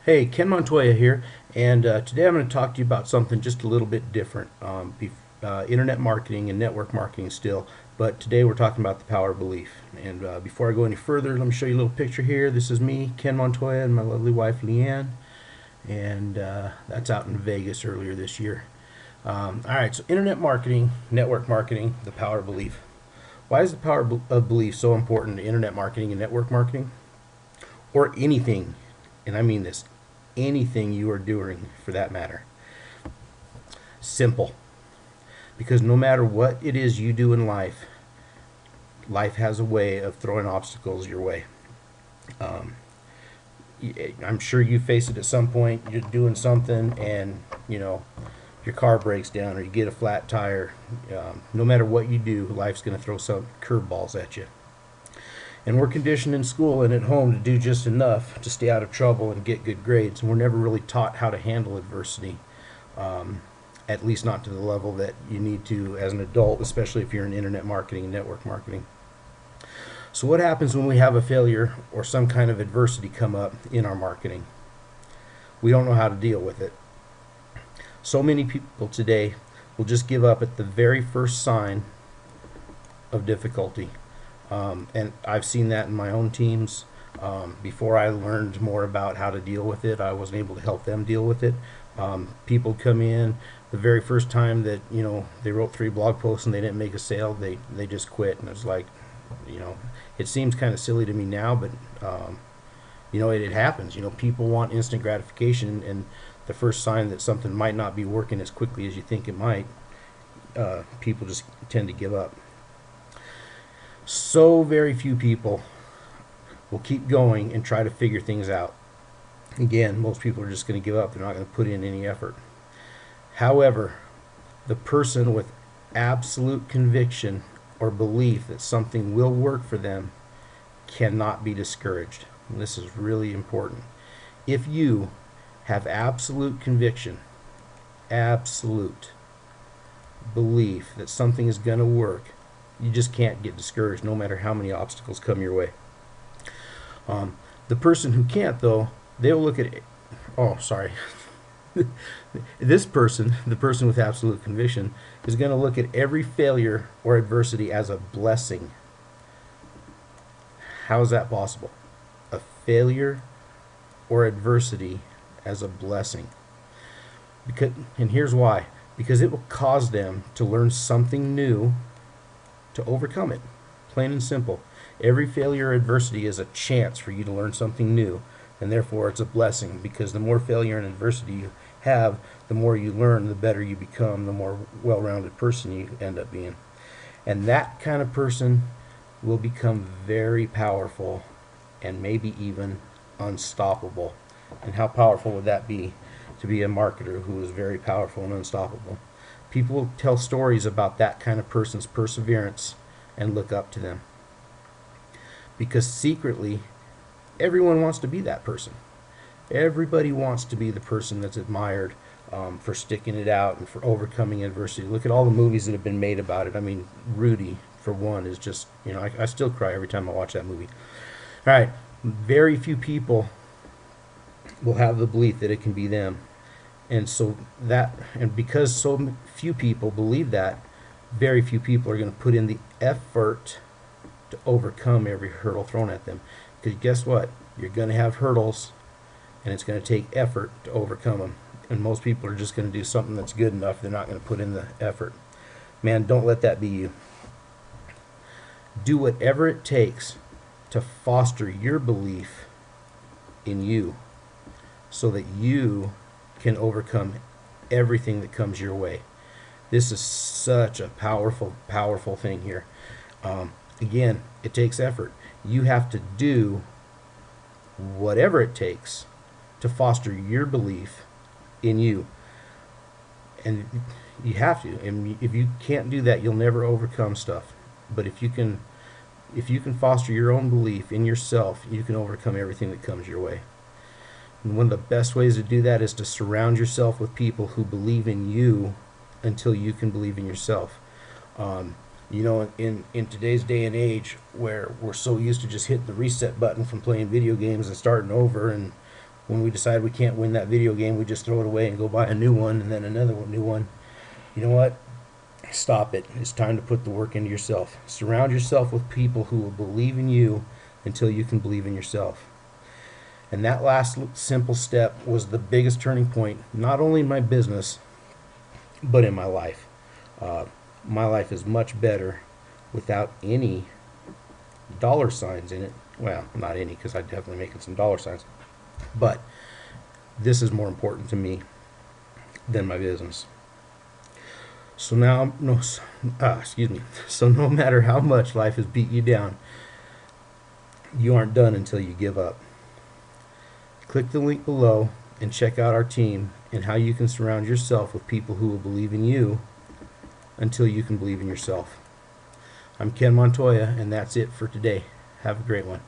Hey, Ken Montoya here, and today I'm going to talk to you about something just a little bit different. Internet marketing and network marketing still, but today we're talking about the power of belief. And before I go any further, let me show you a little picture here. This is me, Ken Montoya, and my lovely wife, Leanne, and that's out in Vegas earlier this year. All right, so internet marketing, network marketing, the power of belief. Why is the power of belief so important to internet marketing and network marketing? Or anything, and I mean this, anything you are doing for that matter. Simple. Because no matter what it is you do in life, life has a way of throwing obstacles your way. Um, I'm sure you face it at some point. You're doing something and, your car breaks down or you get a flat tire. No matter what you do, life's going to throw some curveballs at you. And we're conditioned in school and at home to do just enough to stay out of trouble and get good grades. And we're never really taught how to handle adversity, at least not to the level that you need to as an adult, especially if you're in internet marketing and network marketing. So what happens when we have a failure or some kind of adversity come up in our marketing? We don't know how to deal with it. So many people today will just give up at the very first sign of difficulty. And I've seen that in my own teams. Before I learned more about how to deal with it, I wasn't able to help them deal with it. People come in the very first time that they wrote 3 blog posts and they didn't make a sale, they just quit. And it's like, it seems kind of silly to me now, but it happens. People want instant gratification, and the first sign that something might not be working as quickly as you think it might, people just tend to give up. So very few people will keep going and try to figure things out. Again, most people are just going to give up. They're not going to put in any effort. However, the person with absolute conviction or belief that something will work for them cannot be discouraged. And this is really important. If you have absolute conviction, absolute belief that something is going to work, you just can't get discouraged no matter how many obstacles come your way. The person who can't, though, they'll look at it. Oh, sorry. This person, the person with absolute conviction, is going to look at every failure or adversity as a blessing. How is that possible? A failure or adversity as a blessing. And here's why. Because it will cause them to learn something new to overcome it. Plain and simple. Every failure or adversity is a chance for you to learn something new, and therefore it's a blessing, because the more failure and adversity you have, the more you learn, the better you become, the more well-rounded person you end up being. And that kind of person will become very powerful and maybe even unstoppable. And how powerful would that be, to be a marketer who is very powerful and unstoppable? People will tell stories about that kind of person's perseverance and look up to them. Because secretly, everyone wants to be that person. Everybody wants to be the person that's admired for sticking it out and for overcoming adversity. Look at all the movies that have been made about it. I mean, Rudy, for one, is just, I still cry every time I watch that movie. All right, very few people will have the belief that it can be them. And because so few people believe that, very few people are going to put in the effort to overcome every hurdle thrown at them. Because guess what? You're going to have hurdles, and it's going to take effort to overcome them. And most people are just going to do something that's good enough. They're not going to put in the effort. Man, don't let that be you. Do whatever it takes to foster your belief in you so that you can overcome everything that comes your way. This is such a powerful, powerful thing here. Again, it takes effort. You have to do whatever it takes to foster your belief in you. And you have to. And if you can't do that, you'll never overcome stuff. But if you can foster your own belief in yourself, you can overcome everything that comes your way. And one of the best ways to do that is to surround yourself with people who believe in you until you can believe in yourself. In today's day and age, where we're so used to just hitting the reset button from playing video games and starting over, and when we decide we can't win that video game, we just throw it away and go buy a new one and then another new one. You know what? Stop it. It's time to put the work into yourself. Surround yourself with people who will believe in you until you can believe in yourself. And that last simple step was the biggest turning point, not only in my business, but in my life. My life is much better without any dollar signs in it. Well, not any, because I'm definitely making some dollar signs. But this is more important to me than my business. So now, So no matter how much life has beat you down, you aren't done until you give up. Click the link below and check out our team and how you can surround yourself with people who will believe in you until you can believe in yourself. I'm Ken Montoya, and that's it for today. Have a great one.